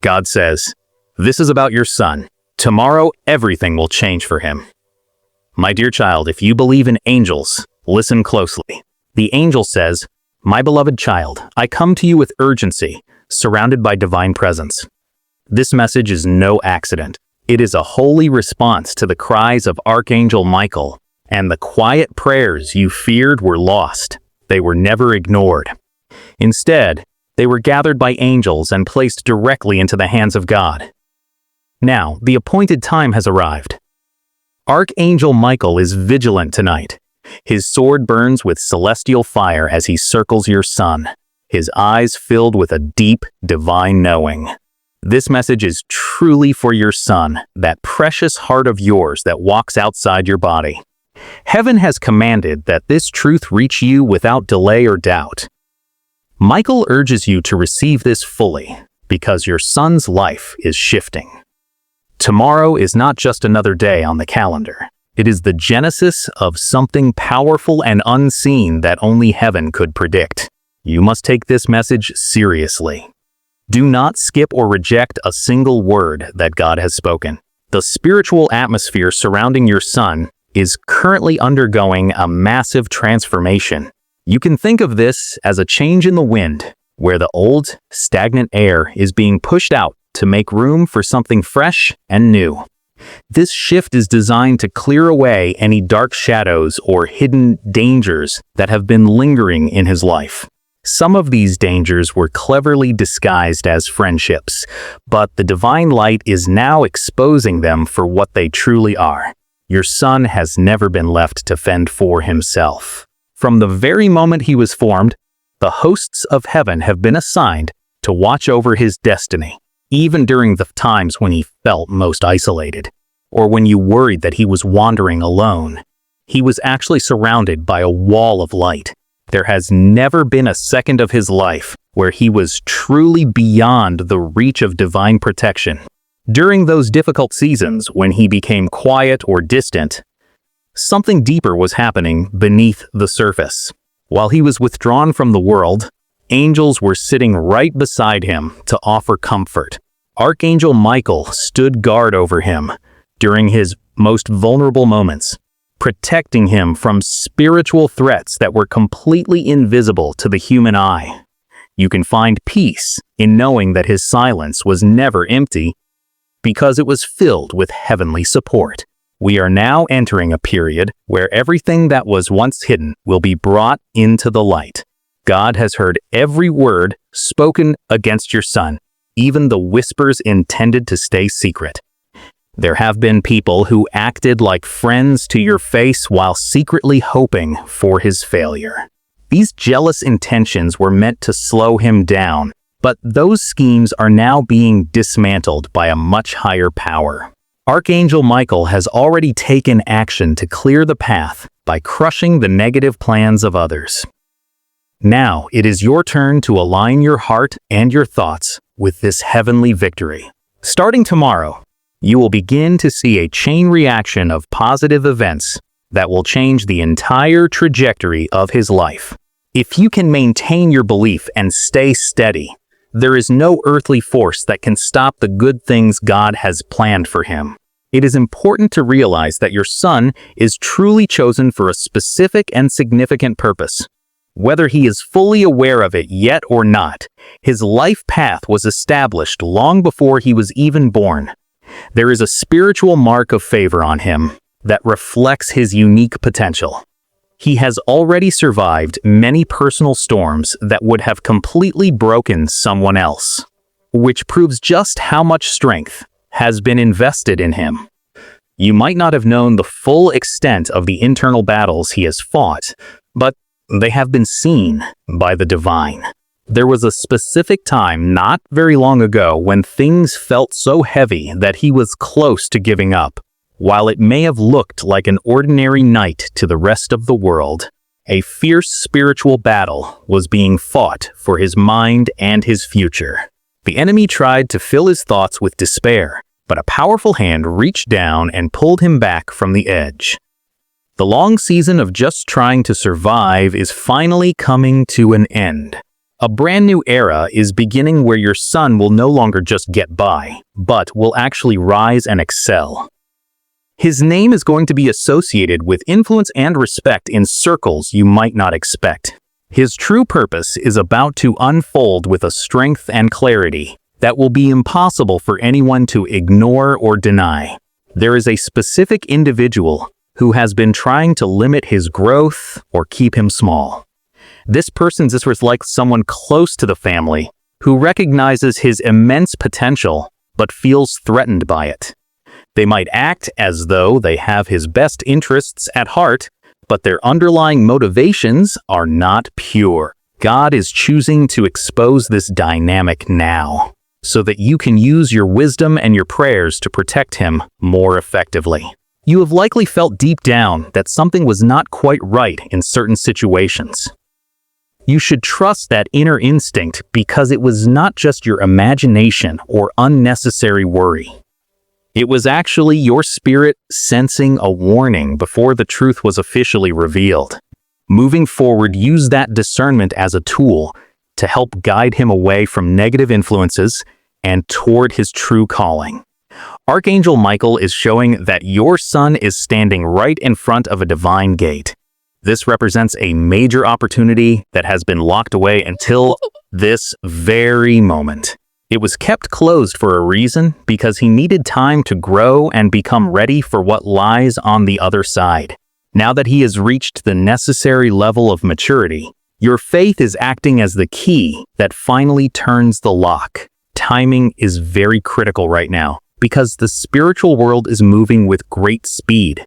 God says, "This is about your son. Tomorrow, everything will change for him." My dear child, if you believe in angels, listen closely. The angel says, "My beloved child, I come to you with urgency, surrounded by divine presence." This message is no accident. It is a holy response to the cries of Archangel Michael, and the quiet prayers you feared were lost. They were never ignored. Instead, they were gathered by angels and placed directly into the hands of God. Now, the appointed time has arrived. Archangel Michael is vigilant tonight. His sword burns with celestial fire as he circles your son, his eyes filled with a deep, divine knowing. This message is truly for your son, that precious heart of yours that walks outside your body. Heaven has commanded that this truth reach you without delay or doubt. Michael urges you to receive this fully, because your son's life is shifting. Tomorrow is not just another day on the calendar. It is the genesis of something powerful and unseen that only heaven could predict. You must take this message seriously. Do not skip or reject a single word that God has spoken. The spiritual atmosphere surrounding your son is currently undergoing a massive transformation. You can think of this as a change in the wind, where the old, stagnant air is being pushed out to make room for something fresh and new. This shift is designed to clear away any dark shadows or hidden dangers that have been lingering in his life. Some of these dangers were cleverly disguised as friendships, but the divine light is now exposing them for what they truly are. Your son has never been left to fend for himself. From the very moment he was formed, the hosts of heaven have been assigned to watch over his destiny, even during the times when he felt most isolated, or when you worried that he was wandering alone. He was actually surrounded by a wall of light. There has never been a second of his life where he was truly beyond the reach of divine protection. During those difficult seasons when he became quiet or distant, something deeper was happening beneath the surface. While he was withdrawn from the world, angels were sitting right beside him to offer comfort. Archangel Michael stood guard over him during his most vulnerable moments, protecting him from spiritual threats that were completely invisible to the human eye. You can find peace in knowing that his silence was never empty, because it was filled with heavenly support. We are now entering a period where everything that was once hidden will be brought into the light. God has heard every word spoken against your son, even the whispers intended to stay secret. There have been people who acted like friends to your face while secretly hoping for his failure. These jealous intentions were meant to slow him down, but those schemes are now being dismantled by a much higher power. Archangel Michael has already taken action to clear the path by crushing the negative plans of others. Now it is your turn to align your heart and your thoughts with this heavenly victory. Starting tomorrow, you will begin to see a chain reaction of positive events that will change the entire trajectory of his life. If you can maintain your belief and stay steady, there is no earthly force that can stop the good things God has planned for him. It is important to realize that your son is truly chosen for a specific and significant purpose. Whether he is fully aware of it yet or not, his life path was established long before he was even born. There is a spiritual mark of favor on him that reflects his unique potential. He has already survived many personal storms that would have completely broken someone else, which proves just how much strength has been invested in him. You might not have known the full extent of the internal battles he has fought, but they have been seen by the divine. There was a specific time not very long ago when things felt so heavy that he was close to giving up. While it may have looked like an ordinary night to the rest of the world, a fierce spiritual battle was being fought for his mind and his future. The enemy tried to fill his thoughts with despair, but a powerful hand reached down and pulled him back from the edge. The long season of just trying to survive is finally coming to an end. A brand new era is beginning where your son will no longer just get by, but will actually rise and excel. His name is going to be associated with influence and respect in circles you might not expect. His true purpose is about to unfold with a strength and clarity that will be impossible for anyone to ignore or deny. There is a specific individual who has been trying to limit his growth or keep him small. This person is like someone close to the family who recognizes his immense potential but feels threatened by it. They might act as though they have his best interests at heart, but their underlying motivations are not pure. God is choosing to expose this dynamic now, so that you can use your wisdom and your prayers to protect him more effectively. You have likely felt deep down that something was not quite right in certain situations. You should trust that inner instinct because it was not just your imagination or unnecessary worry. It was actually your spirit sensing a warning before the truth was officially revealed. Moving forward, use that discernment as a tool to help guide him away from negative influences and toward his true calling. Archangel Michael is showing that your son is standing right in front of a divine gate. This represents a major opportunity that has been locked away until this very moment. It was kept closed for a reason because he needed time to grow and become ready for what lies on the other side. Now that he has reached the necessary level of maturity, your faith is acting as the key that finally turns the lock. Timing is very critical right now because the spiritual world is moving with great speed.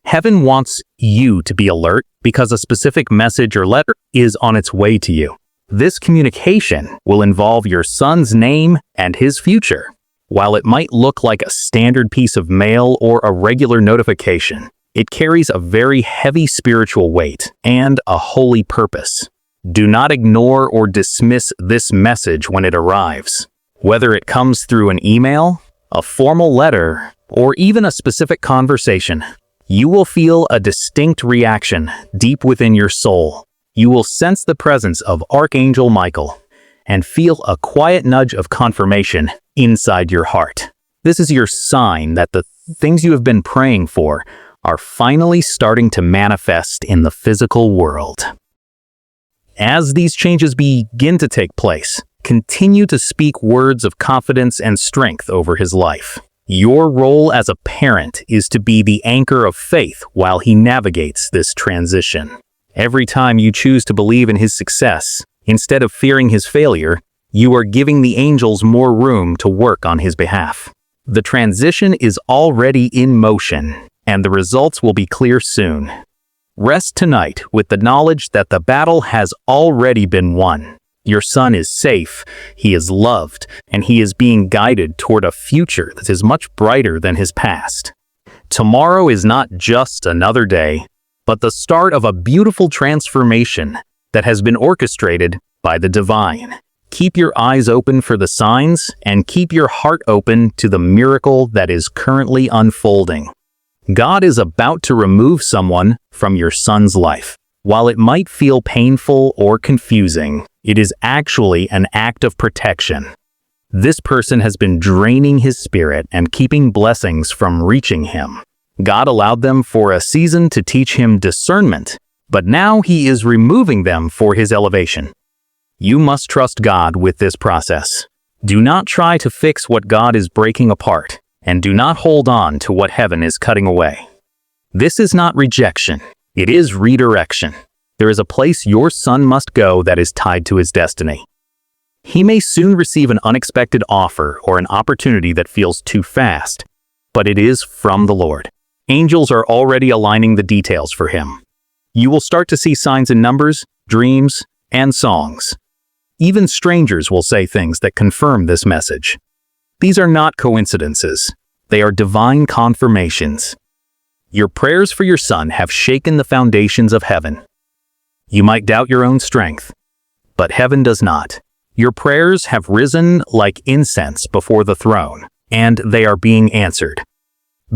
Heaven wants you to be alert because a specific message or letter is on its way to you. This communication will involve your son's name and his future. While it might look like a standard piece of mail or a regular notification, it carries a very heavy spiritual weight and a holy purpose. Do not ignore or dismiss this message when it arrives. Whether it comes through an email, a formal letter, or even a specific conversation, you will feel a distinct reaction deep within your soul. You will sense the presence of Archangel Michael and feel a quiet nudge of confirmation inside your heart. This is your sign that the things you have been praying for are finally starting to manifest in the physical world. As these changes begin to take place, continue to speak words of confidence and strength over his life. Your role as a parent is to be the anchor of faith while he navigates this transition. Every time you choose to believe in his success, instead of fearing his failure, you are giving the angels more room to work on his behalf. The transition is already in motion, and the results will be clear soon. Rest tonight with the knowledge that the battle has already been won. Your son is safe, he is loved, and he is being guided toward a future that is much brighter than his past. Tomorrow is not just another day, but the start of a beautiful transformation that has been orchestrated by the divine. Keep your eyes open for the signs and keep your heart open to the miracle that is currently unfolding. God is about to remove someone from your son's life. While it might feel painful or confusing, it is actually an act of protection. This person has been draining his spirit and keeping blessings from reaching him. God allowed them for a season to teach him discernment, but now he is removing them for his elevation. You must trust God with this process. Do not try to fix what God is breaking apart, and do not hold on to what heaven is cutting away. This is not rejection, it is redirection. There is a place your son must go that is tied to his destiny. He may soon receive an unexpected offer or an opportunity that feels too fast, but it is from the Lord. Angels are already aligning the details for him. You will start to see signs in numbers, dreams, and songs. Even strangers will say things that confirm this message. These are not coincidences. They are divine confirmations. Your prayers for your son have shaken the foundations of heaven. You might doubt your own strength, but heaven does not. Your prayers have risen like incense before the throne, and they are being answered.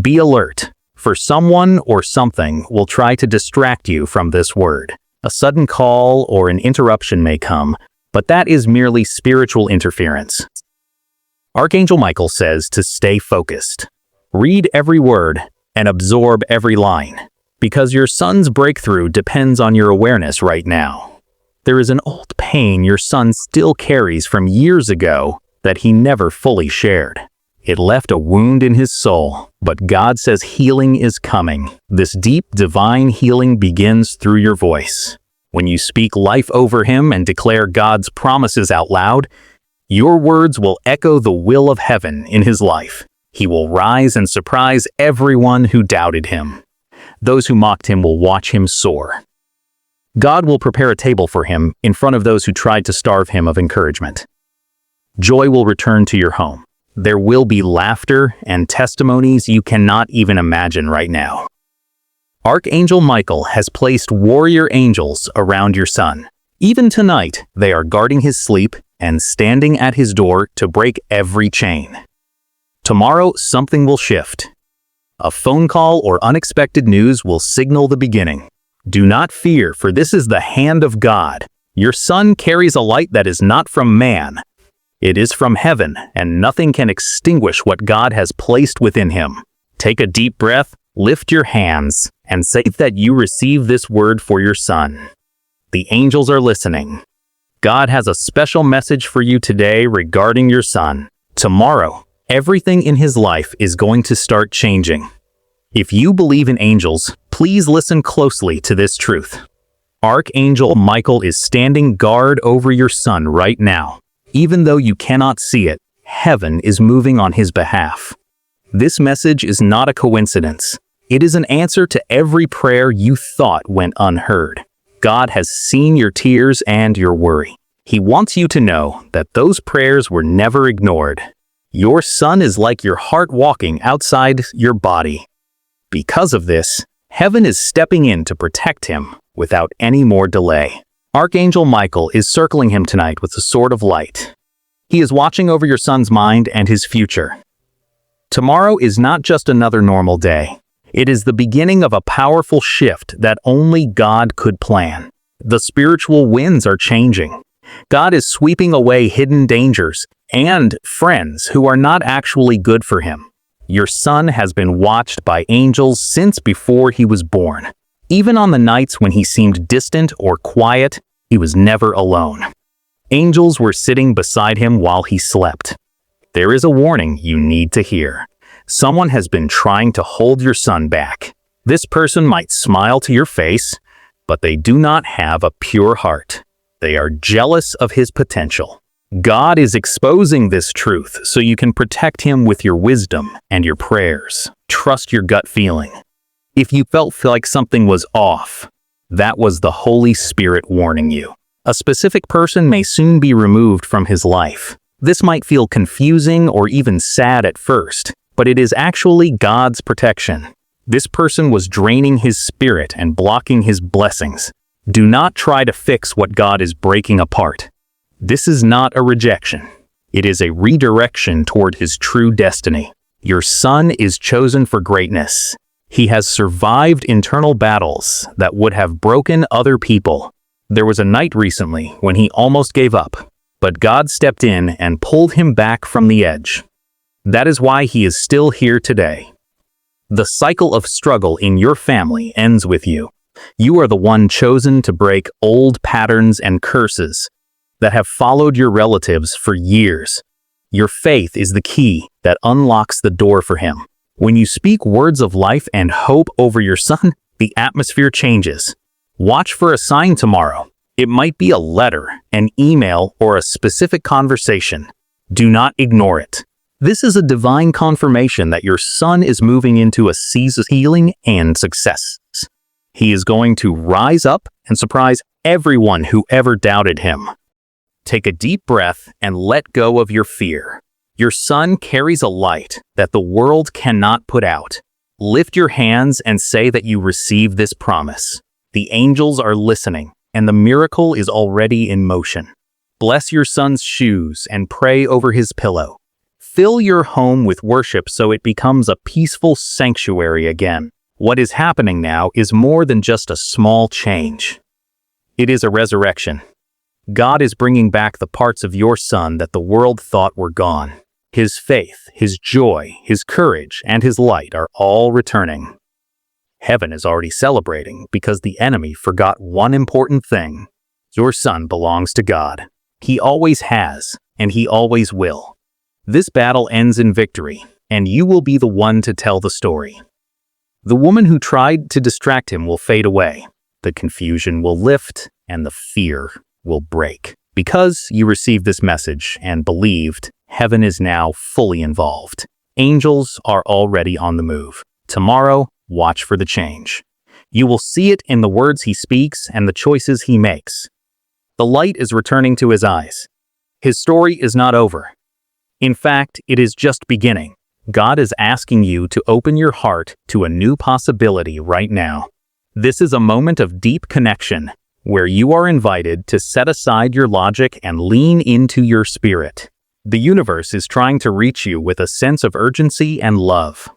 Be alert, for someone or something will try to distract you from this word. A sudden call or an interruption may come, but that is merely spiritual interference. Archangel Michael says to stay focused. Read every word and absorb every line, because your son's breakthrough depends on your awareness right now. There is an old pain your son still carries from years ago that he never fully shared. It left a wound in his soul, but God says healing is coming. This deep, divine healing begins through your voice. When you speak life over him and declare God's promises out loud, your words will echo the will of heaven in his life. He will rise and surprise everyone who doubted him. Those who mocked him will watch him soar. God will prepare a table for him in front of those who tried to starve him of encouragement. Joy will return to your home. There will be laughter and testimonies you cannot even imagine right now. Archangel Michael has placed warrior angels around your son. Even tonight, they are guarding his sleep and standing at his door to break every chain. Tomorrow, something will shift. A phone call or unexpected news will signal the beginning. Do not fear, for this is the hand of God. Your son carries a light that is not from man. It is from heaven, and nothing can extinguish what God has placed within him. Take a deep breath, lift your hands, and say that you receive this word for your son. The angels are listening. God has a special message for you today regarding your son. Tomorrow, everything in his life is going to start changing. If you believe in angels, please listen closely to this truth. Archangel Michael is standing guard over your son right now. Even though you cannot see it, heaven is moving on his behalf. This message is not a coincidence. It is an answer to every prayer you thought went unheard. God has seen your tears and your worry. He wants you to know that those prayers were never ignored. Your son is like your heart walking outside your body. Because of this, heaven is stepping in to protect him without any more delay. Archangel Michael is circling him tonight with a sword of light. He is watching over your son's mind and his future. Tomorrow is not just another normal day. It is the beginning of a powerful shift that only God could plan. The spiritual winds are changing. God is sweeping away hidden dangers and friends who are not actually good for him. Your son has been watched by angels since before he was born. Even on the nights when he seemed distant or quiet, he was never alone. Angels were sitting beside him while he slept. There is a warning you need to hear. Someone has been trying to hold your son back. This person might smile to your face, but they do not have a pure heart. They are jealous of his potential. God is exposing this truth so you can protect him with your wisdom and your prayers. Trust your gut feeling. If you felt like something was off, that was the Holy Spirit warning you. A specific person may soon be removed from his life. This might feel confusing or even sad at first, but it is actually God's protection. This person was draining his spirit and blocking his blessings. Do not try to fix what God is breaking apart. This is not a rejection. It is a redirection toward his true destiny. Your son is chosen for greatness. He has survived internal battles that would have broken other people. There was a night recently when he almost gave up, but God stepped in and pulled him back from the edge. That is why he is still here today. The cycle of struggle in your family ends with you. You are the one chosen to break old patterns and curses that have followed your relatives for years. Your faith is the key that unlocks the door for him. When you speak words of life and hope over your son, the atmosphere changes. Watch for a sign tomorrow. It might be a letter, an email, or a specific conversation. Do not ignore it. This is a divine confirmation that your son is moving into a season of healing and success. He is going to rise up and surprise everyone who ever doubted him. Take a deep breath and let go of your fear. Your son carries a light that the world cannot put out. Lift your hands and say that you receive this promise. The angels are listening, and the miracle is already in motion. Bless your son's shoes and pray over his pillow. Fill your home with worship so it becomes a peaceful sanctuary again. What is happening now is more than just a small change. It is a resurrection. God is bringing back the parts of your son that the world thought were gone. His faith, his joy, his courage, and his light are all returning. Heaven is already celebrating because the enemy forgot one important thing. Your son belongs to God. He always has, and he always will. This battle ends in victory, and you will be the one to tell the story. The woman who tried to distract him will fade away. The confusion will lift, and the fear will break. Because you received this message and believed, heaven is now fully involved. Angels are already on the move. Tomorrow, watch for the change. You will see it in the words he speaks and the choices he makes. The light is returning to his eyes. His story is not over. In fact, it is just beginning. God is asking you to open your heart to a new possibility right now. This is a moment of deep connection, where you are invited to set aside your logic and lean into your spirit. The universe is trying to reach you with a sense of urgency and love.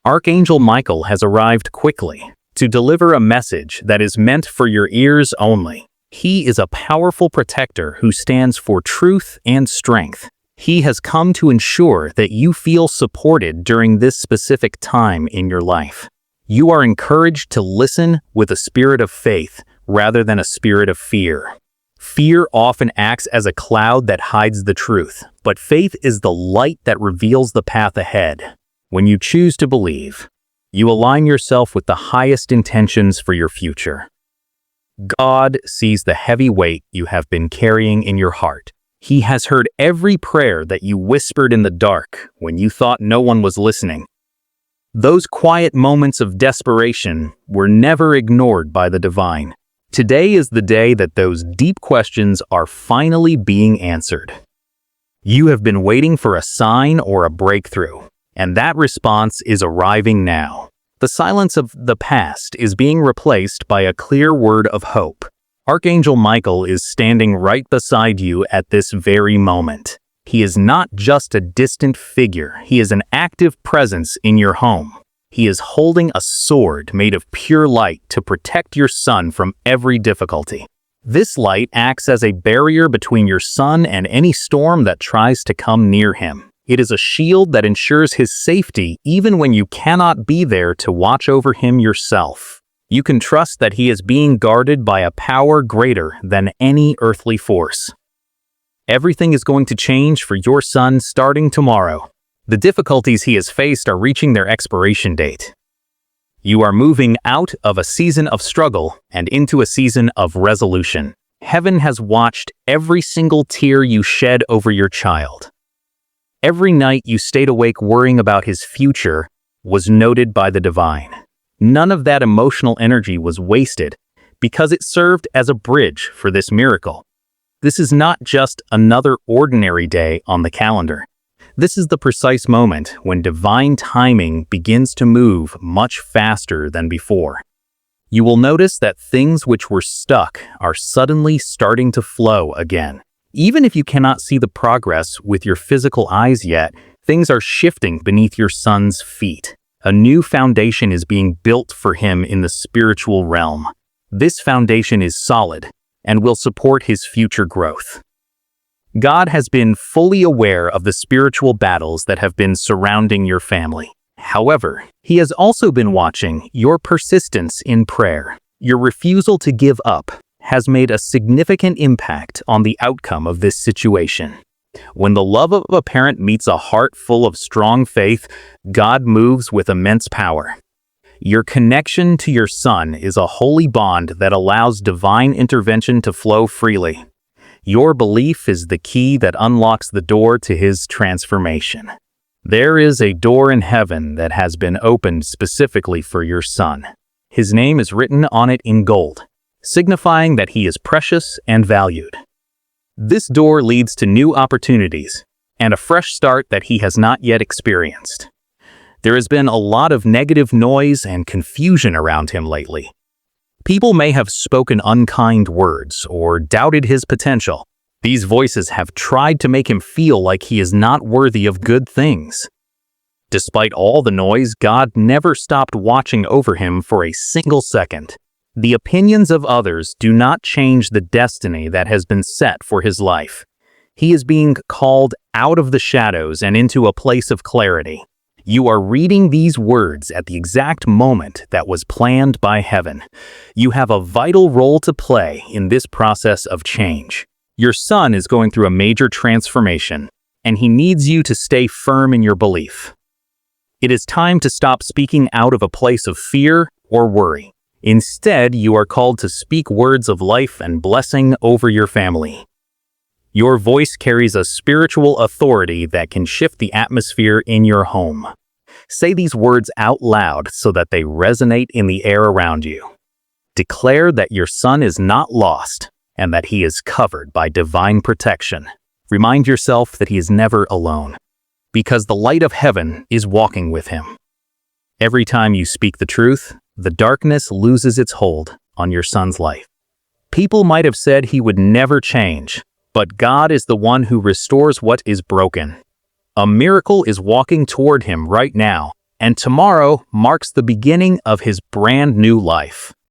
Archangel Michael has arrived quickly to deliver a message that is meant for your ears only. He is a powerful protector who stands for truth and strength. He has come to ensure that you feel supported during this specific time in your life. You are encouraged to listen with a spirit of faith rather than a spirit of fear. Fear often acts as a cloud that hides the truth, but faith is the light that reveals the path ahead. When you choose to believe, you align yourself with the highest intentions for your future. God sees the heavy weight you have been carrying in your heart. He has heard every prayer that you whispered in the dark when you thought no one was listening. Those quiet moments of desperation were never ignored by the divine. Today is the day that those deep questions are finally being answered. You have been waiting for a sign or a breakthrough, and that response is arriving now. The silence of the past is being replaced by a clear word of hope. Archangel Michael is standing right beside you at this very moment. He is not just a distant figure, he is an active presence in your home. He is holding a sword made of pure light to protect your son from every difficulty. This light acts as a barrier between your son and any storm that tries to come near him. It is a shield that ensures his safety even when you cannot be there to watch over him yourself. You can trust that he is being guarded by a power greater than any earthly force. Everything is going to change for your son starting tomorrow. The difficulties he has faced are reaching their expiration date. You are moving out of a season of struggle and into a season of resolution. Heaven has watched every single tear you shed over your child. Every night you stayed awake worrying about his future was noted by the divine. None of that emotional energy was wasted because it served as a bridge for this miracle. This is not just another ordinary day on the calendar. This is the precise moment when divine timing begins to move much faster than before. You will notice that things which were stuck are suddenly starting to flow again. Even if you cannot see the progress with your physical eyes yet, things are shifting beneath your son's feet. A new foundation is being built for him in the spiritual realm. This foundation is solid and will support his future growth. God has been fully aware of the spiritual battles that have been surrounding your family. However, he has also been watching your persistence in prayer. Your refusal to give up has made a significant impact on the outcome of this situation. When the love of a parent meets a heart full of strong faith, God moves with immense power. Your connection to your son is a holy bond that allows divine intervention to flow freely. Your belief is the key that unlocks the door to his transformation. There is a door in heaven that has been opened specifically for your son. His name is written on it in gold, signifying that he is precious and valued. This door leads to new opportunities and a fresh start that he has not yet experienced. There has been a lot of negative noise and confusion around him lately. People may have spoken unkind words or doubted his potential. These voices have tried to make him feel like he is not worthy of good things. Despite all the noise, God never stopped watching over him for a single second. The opinions of others do not change the destiny that has been set for his life. He is being called out of the shadows and into a place of clarity. You are reading these words at the exact moment that was planned by heaven. You have a vital role to play in this process of change. Your son is going through a major transformation, and he needs you to stay firm in your belief. It is time to stop speaking out of a place of fear or worry. Instead, you are called to speak words of life and blessing over your family. Your voice carries a spiritual authority that can shift the atmosphere in your home. Say these words out loud so that they resonate in the air around you. Declare that your son is not lost and that he is covered by divine protection. Remind yourself that he is never alone, because the light of heaven is walking with him. Every time you speak the truth, the darkness loses its hold on your son's life. People might have said he would never change, but God is the one who restores what is broken. A miracle is walking toward him right now, and tomorrow marks the beginning of his brand new life.